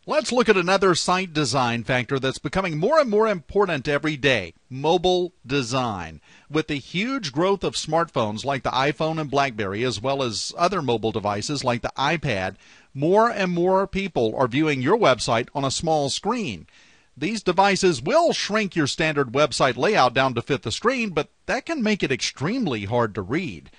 Let's look at another site design factor that's becoming more and more important every day: mobile design. With the huge growth of smartphones like the iPhone and BlackBerry, as well as other mobile devices like the iPad, more and more people are viewing your website on a small screen. These devices will shrink your standard website layout down to fit the screen, but that can make it extremely hard to read.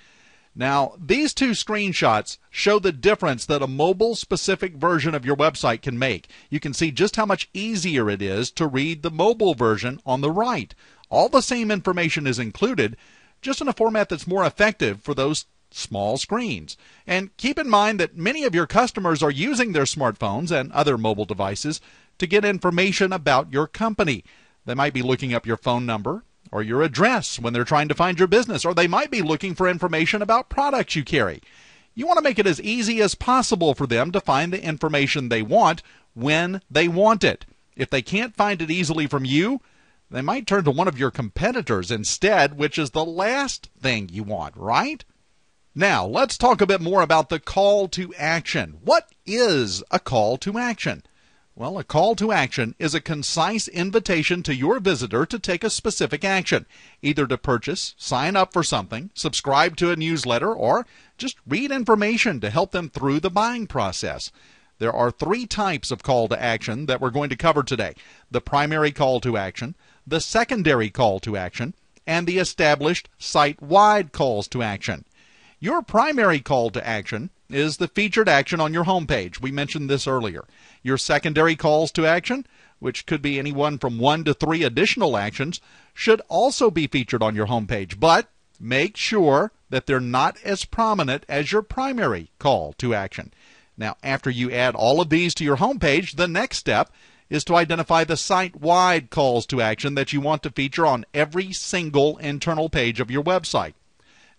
Now, these two screenshots show the difference that a mobile-specific version of your website can make. You can see just how much easier it is to read the mobile version on the right. All the same information is included, just in a format that's more effective for those small screens. And keep in mind that many of your customers are using their smartphones and other mobile devices to get information about your company. They might be looking up your phone number or your address when they're trying to find your business, or they might be looking for information about products you carry. You want to make it as easy as possible for them to find the information they want when they want it. If they can't find it easily from you, they might turn to one of your competitors instead, which is the last thing you want, right? Now, let's talk a bit more about the call to action. What is a call to action? Well, a call to action is a concise invitation to your visitor to take a specific action, either to purchase, sign up for something, subscribe to a newsletter, or just read information to help them through the buying process. There are three types of call to action that we're going to cover today: the primary call to action, the secondary call to action, and the established site-wide calls to action. Your primary call to action is the featured action on your homepage. We mentioned this earlier. Your secondary calls to action, which could be anyone from 1 to 3 additional actions, should also be featured on your homepage, but make sure that they're not as prominent as your primary call to action. Now, after you add all of these to your homepage, the next step is to identify the site-wide calls to action that you want to feature on every single internal page of your website.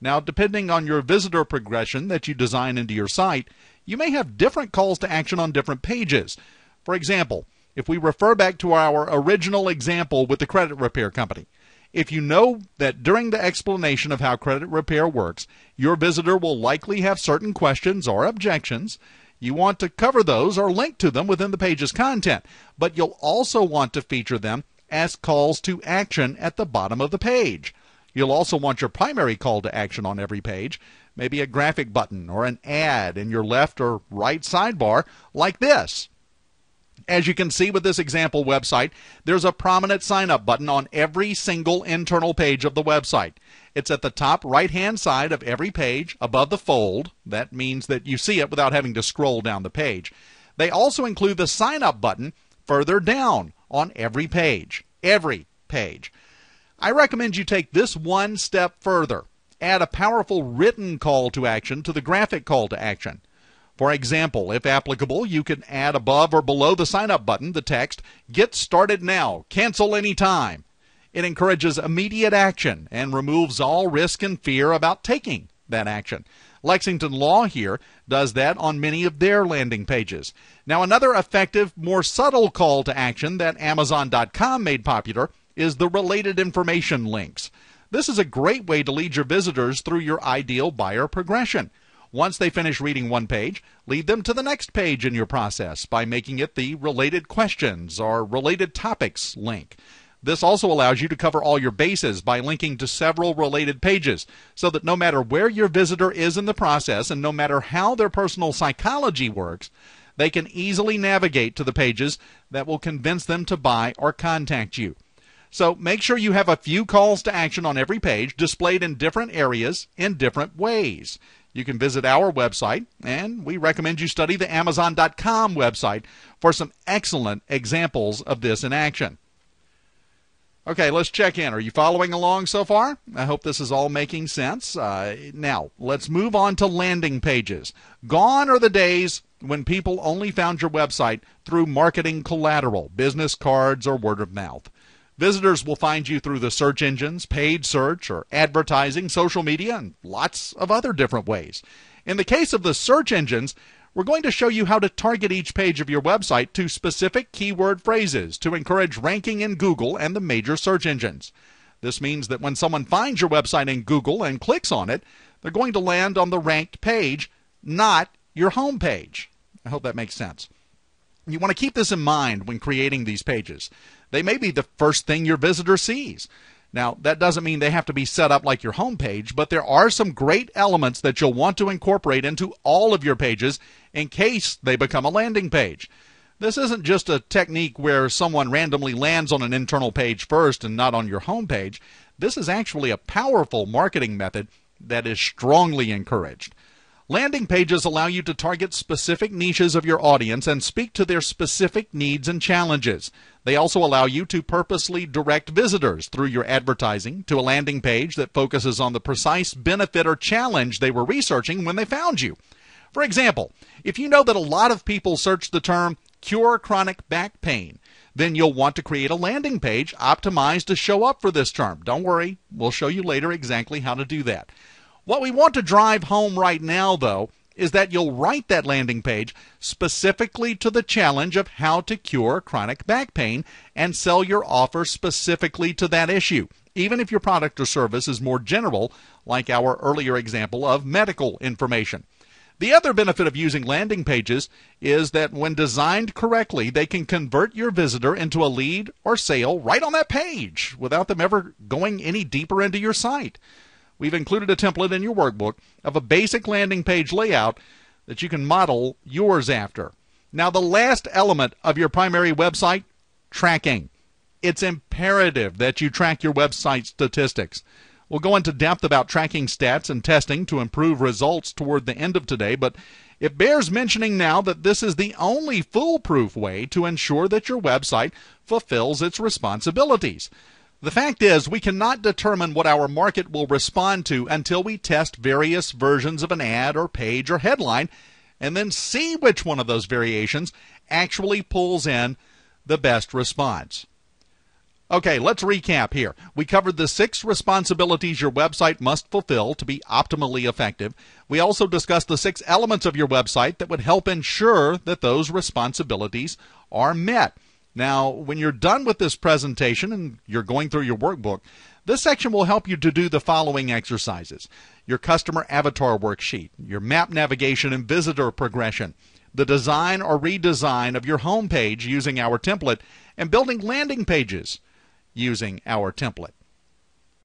Now, depending on your visitor progression that you design into your site, you may have different calls to action on different pages. For example, if we refer back to our original example with the credit repair company, if you know that during the explanation of how credit repair works, your visitor will likely have certain questions or objections, you want to cover those or link to them within the page's content, but you'll also want to feature them as calls to action at the bottom of the page. You'll also want your primary call to action on every page, maybe a graphic button or an ad in your left or right sidebar like this. As you can see with this example website, there's a prominent sign-up button on every single internal page of the website. It's at the top right-hand side of every page above the fold. That means that you see it without having to scroll down the page. They also include the sign-up button further down on every page. Every page. I recommend you take this one step further. Add a powerful written call to action to the graphic call to action. For example, if applicable, you can add above or below the sign-up button the text, "Get started now, cancel anytime." It encourages immediate action and removes all risk and fear about taking that action. Lexington Law here does that on many of their landing pages. Now, another effective, more subtle call to action that Amazon.com made popular is the related information links. This is a great way to lead your visitors through your ideal buyer progression. Once they finish reading one page, lead them to the next page in your process by making it the related questions or related topics link. This also allows you to cover all your bases by linking to several related pages, so that no matter where your visitor is in the process and no matter how their personal psychology works, they can easily navigate to the pages that will convince them to buy or contact you. So make sure you have a few calls to action on every page displayed in different areas in different ways. You can visit our website, and we recommend you study the Amazon.com website for some excellent examples of this in action. Okay, let's check in. Are you following along so far? I hope this is all making sense. Now, let's move on to landing pages. Gone are the days when people only found your website through marketing collateral, business cards, or word of mouth. Visitors will find you through the search engines, paid search, or advertising, social media, and lots of other different ways. In the case of the search engines, we're going to show you how to target each page of your website to specific keyword phrases to encourage ranking in Google and the major search engines. This means that when someone finds your website in Google and clicks on it, they're going to land on the ranked page, not your home page. I hope that makes sense. You want to keep this in mind when creating these pages. They may be the first thing your visitor sees. Now, that doesn't mean they have to be set up like your home page, but there are some great elements that you'll want to incorporate into all of your pages in case they become a landing page. This isn't just a technique where someone randomly lands on an internal page first and not on your home page. This is actually a powerful marketing method that is strongly encouraged. Landing pages allow you to target specific niches of your audience and speak to their specific needs and challenges. They also allow you to purposely direct visitors through your advertising to a landing page that focuses on the precise benefit or challenge they were researching when they found you. For example, if you know that a lot of people search the term cure chronic back pain, then you'll want to create a landing page optimized to show up for this term. Don't worry, we'll show you later exactly how to do that. What we want to drive home right now, though, is that you'll write that landing page specifically to the challenge of how to cure chronic back pain and sell your offer specifically to that issue, even if your product or service is more general, like our earlier example of medical information. The other benefit of using landing pages is that when designed correctly, they can convert your visitor into a lead or sale right on that page without them ever going any deeper into your site. We've included a template in your workbook of a basic landing page layout that you can model yours after. Now, the last element of your primary website, tracking. It's imperative that you track your website statistics. We'll go into depth about tracking stats and testing to improve results toward the end of today, but it bears mentioning now that this is the only foolproof way to ensure that your website fulfills its responsibilities. The fact is, we cannot determine what our market will respond to until we test various versions of an ad or page or headline and then see which one of those variations actually pulls in the best response. Okay, let's recap here. We covered the 6 responsibilities your website must fulfill to be optimally effective. We also discussed the 6 elements of your website that would help ensure that those responsibilities are met. Now, when you're done with this presentation and you're going through your workbook, this section will help you to do the following exercises: your customer avatar worksheet, your map navigation and visitor progression, the design or redesign of your home page using our template, and building landing pages using our template.